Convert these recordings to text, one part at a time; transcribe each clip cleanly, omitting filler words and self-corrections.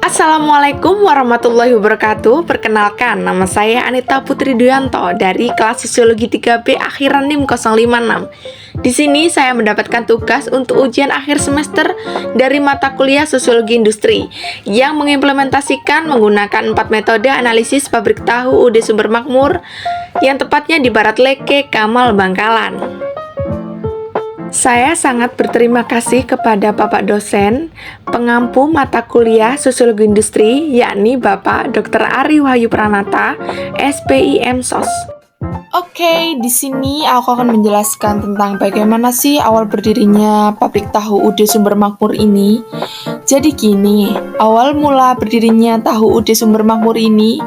Assalamualaikum warahmatullahi wabarakatuh. Perkenalkan, nama saya Anita Putri Duyanto dari kelas Sosiologi 3B akhiran NIM 056. Di sini saya mendapatkan tugas untuk ujian akhir semester dari mata kuliah Sosiologi Industri yang mengimplementasikan menggunakan 4 metode analisis pabrik tahu UUD Sumber Makmur yang tepatnya di Barat Leke, Kamal, Bangkalan. Saya sangat berterima kasih kepada Bapak dosen pengampu mata kuliah Sosiologi Industri, yakni Bapak Dr. Ari Wahyu Pranata, SPIM SOS. Oke, di sini aku akan menjelaskan tentang bagaimana sih awal berdirinya pabrik tahu UUD Sumber Makmur ini. Jadi gini, awal mula berdirinya tahu UUD Sumber Makmur ini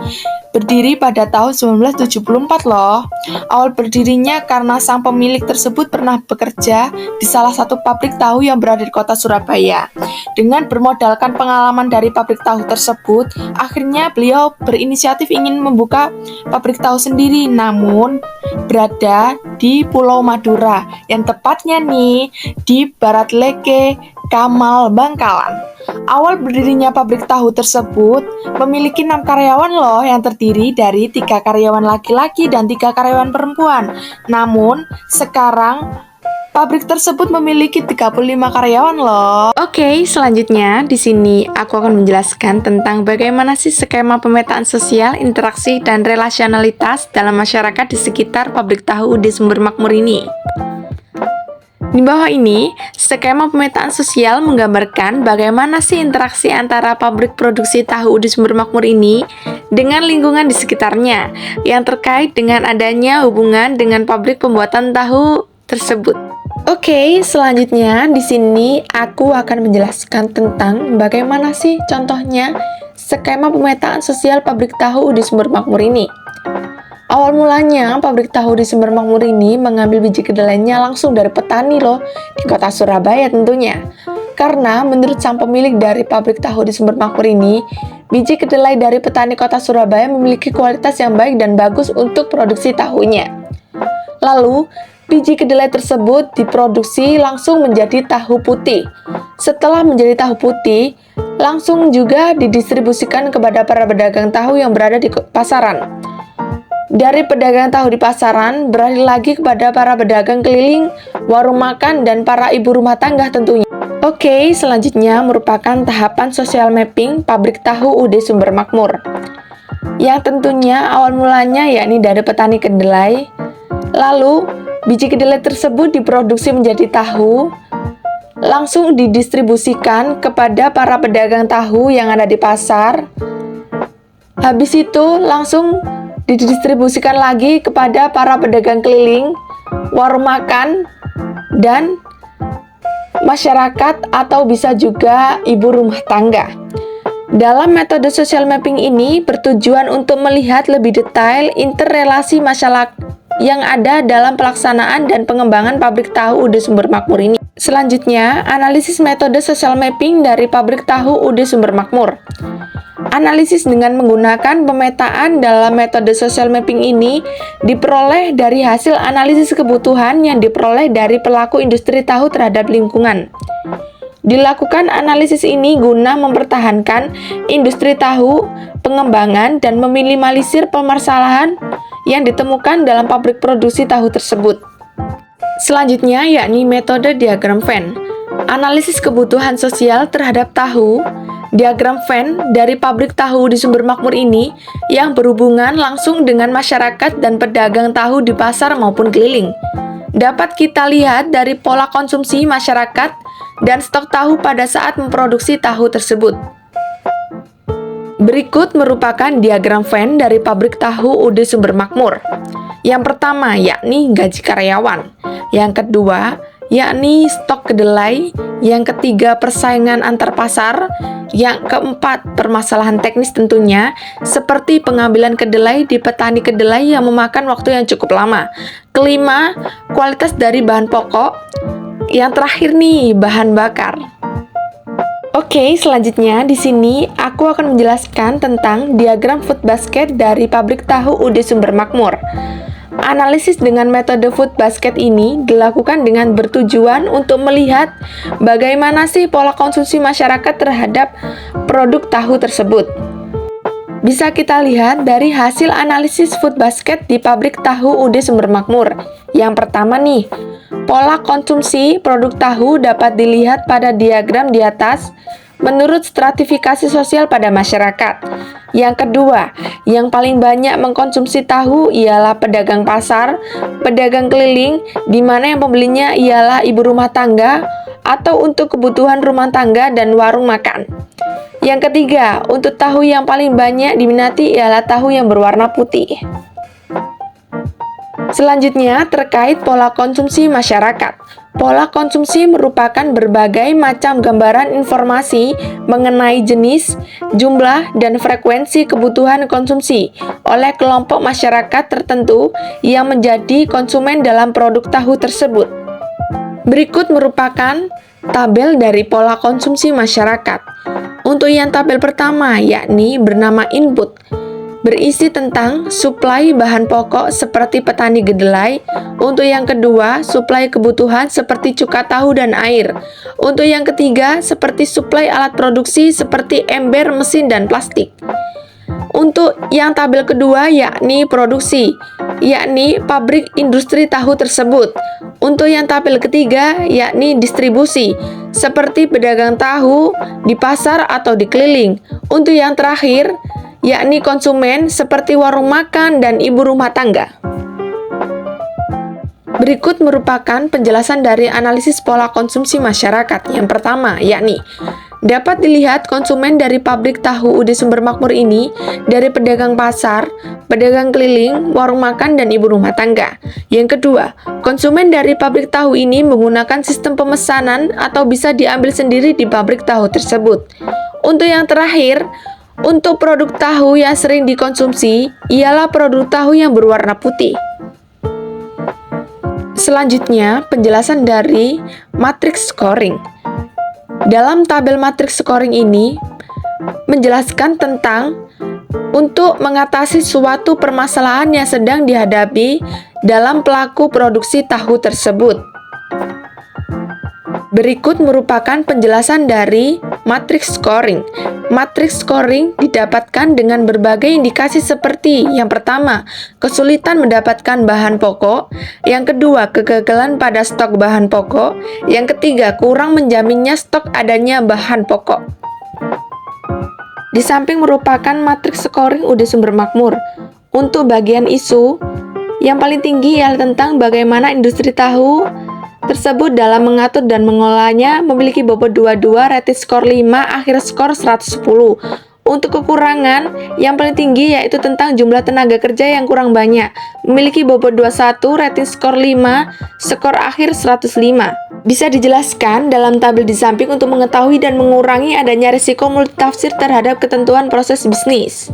berdiri pada tahun 1974 loh. Awal berdirinya karena sang pemilik tersebut pernah bekerja di salah satu pabrik tahu yang berada di kota Surabaya. Dengan bermodalkan pengalaman dari pabrik tahu tersebut, akhirnya beliau berinisiatif ingin membuka pabrik tahu sendiri, namun berada di Pulau Madura, yang tepatnya nih di Barat Leke, Kamal, Bangkalan. Awal berdirinya pabrik tahu tersebut memiliki 6 karyawan loh, yang terdiri dari 3 karyawan laki-laki dan 3 karyawan perempuan. Namun sekarang pabrik tersebut memiliki 35 karyawan loh. Oke, selanjutnya di sini aku akan menjelaskan tentang bagaimana sih skema pemetaan sosial, interaksi, dan relasionalitas dalam masyarakat di sekitar pabrik tahu UUD Sumber Makmur ini. Di bawah ini, skema pemetaan sosial menggambarkan bagaimana sih interaksi antara pabrik produksi tahu UUD Sumber Makmur ini dengan lingkungan di sekitarnya yang terkait dengan adanya hubungan dengan pabrik pembuatan tahu tersebut. Oke, selanjutnya di sini aku akan menjelaskan tentang bagaimana sih contohnya skema pemetaan sosial pabrik tahu UUD Sumber Makmur ini. Awal mulanya, pabrik tahu di Sumber Makmur ini mengambil biji kedelainya langsung dari petani loh, di kota Surabaya tentunya. Karena menurut sang pemilik dari pabrik tahu di Sumber Makmur ini, biji kedelai dari petani kota Surabaya memiliki kualitas yang baik dan bagus untuk produksi tahunya. Lalu, biji kedelai tersebut diproduksi langsung menjadi tahu putih. Setelah menjadi tahu putih, langsung juga didistribusikan kepada para pedagang tahu yang berada di pasaran. Dari pedagang tahu di pasaran, beralih lagi kepada para pedagang keliling, warung makan, dan para ibu rumah tangga tentunya. Oke, selanjutnya merupakan tahapan social mapping pabrik tahu UUD Sumber Makmur. Yang tentunya awal mulanya yakni dari petani kedelai, lalu biji kedelai tersebut diproduksi menjadi tahu, langsung didistribusikan kepada para pedagang tahu yang ada di pasar. Habis itu langsung didistribusikan lagi kepada para pedagang keliling, warung makan, dan masyarakat atau bisa juga ibu rumah tangga. Dalam metode social mapping ini bertujuan untuk melihat lebih detail interrelasi masyarakat yang ada dalam pelaksanaan dan pengembangan pabrik tahu UUD Sumber Makmur ini. Selanjutnya, analisis metode social mapping dari pabrik tahu UUD Sumber Makmur. Analisis dengan menggunakan pemetaan dalam metode social mapping ini diperoleh dari hasil analisis kebutuhan yang diperoleh dari pelaku industri tahu terhadap lingkungan. Dilakukan analisis ini guna mempertahankan industri tahu, pengembangan, dan meminimalisir permasalahan yang ditemukan dalam pabrik produksi tahu tersebut. Selanjutnya yakni metode diagram Venn. Analisis kebutuhan sosial terhadap tahu. Diagram Venn dari pabrik tahu di Sumber Makmur ini yang berhubungan langsung dengan masyarakat dan pedagang tahu di pasar maupun keliling. Dapat kita lihat dari pola konsumsi masyarakat dan stok tahu pada saat memproduksi tahu tersebut. Berikut merupakan diagram Venn dari pabrik tahu UUD Sumber Makmur. Yang pertama yakni gaji karyawan. Yang kedua yakni stok kedelai, yang ketiga persaingan antar pasar, yang keempat permasalahan teknis tentunya, seperti pengambilan kedelai di petani kedelai yang memakan waktu yang cukup lama. Kelima, kualitas dari bahan pokok. Yang terakhir nih, bahan bakar. Oke, selanjutnya di sini aku akan menjelaskan tentang diagram food basket dari pabrik tahu UUD Sumber Makmur. Analisis dengan metode food basket ini dilakukan dengan bertujuan untuk melihat bagaimana sih pola konsumsi masyarakat terhadap produk tahu tersebut. Bisa kita lihat dari hasil analisis food basket di pabrik tahu UD Sumber Makmur. Yang pertama nih, pola konsumsi produk tahu dapat dilihat pada diagram di atas menurut stratifikasi sosial pada masyarakat. Yang kedua, yang paling banyak mengkonsumsi tahu ialah pedagang pasar, pedagang keliling, di mana yang pembelinya ialah ibu rumah tangga atau untuk kebutuhan rumah tangga dan warung makan. Yang ketiga, untuk tahu yang paling banyak diminati ialah tahu yang berwarna putih. Selanjutnya, terkait pola konsumsi masyarakat. Pola konsumsi merupakan berbagai macam gambaran informasi mengenai jenis, jumlah, dan frekuensi kebutuhan konsumsi oleh kelompok masyarakat tertentu yang menjadi konsumen dalam produk tahu tersebut. Berikut merupakan tabel dari pola konsumsi masyarakat. Untuk yang tabel pertama, yakni bernama input, berisi tentang suplai bahan pokok seperti petani kedelai. Untuk yang kedua, suplai kebutuhan seperti cuka tahu dan air. Untuk yang ketiga, seperti suplai alat produksi seperti ember, mesin, dan plastik. Untuk yang tabel kedua, yakni produksi, yakni pabrik industri tahu tersebut. Untuk yang tabel ketiga, yakni distribusi, seperti pedagang tahu di pasar atau di keliling. Untuk yang terakhir, yakni konsumen seperti warung makan dan ibu rumah tangga. Berikut merupakan penjelasan dari analisis pola konsumsi masyarakat. Yang pertama, yakni dapat dilihat konsumen dari pabrik tahu UD Sumber Makmur ini dari pedagang pasar, pedagang keliling, warung makan, dan ibu rumah tangga. Yang kedua, konsumen dari pabrik tahu ini menggunakan sistem pemesanan atau bisa diambil sendiri di pabrik tahu tersebut. Untuk yang terakhir, untuk produk tahu yang sering dikonsumsi ialah produk tahu yang berwarna putih. Selanjutnya, penjelasan dari matriks scoring. Dalam tabel matriks scoring ini menjelaskan tentang untuk mengatasi suatu permasalahan yang sedang dihadapi dalam pelaku produksi tahu tersebut. Berikut merupakan penjelasan dari matriks scoring. Matriks scoring didapatkan dengan berbagai indikasi seperti yang pertama, kesulitan mendapatkan bahan pokok, yang kedua, kegagalan pada stok bahan pokok, yang ketiga, kurang menjaminnya stok adanya bahan pokok. Di samping merupakan matriks scoring UD Sumber Makmur, untuk bagian isu, yang paling tinggi ialah tentang bagaimana industri tahu tersebut dalam mengatur dan mengolahnya memiliki bobot 22, rating skor 5, akhir skor 110. Untuk kekurangan, yang paling tinggi yaitu tentang jumlah tenaga kerja yang kurang banyak, memiliki bobot 21, rating skor 5, skor akhir 105. Bisa dijelaskan dalam tabel di samping untuk mengetahui dan mengurangi adanya risiko multitafsir terhadap ketentuan proses bisnis.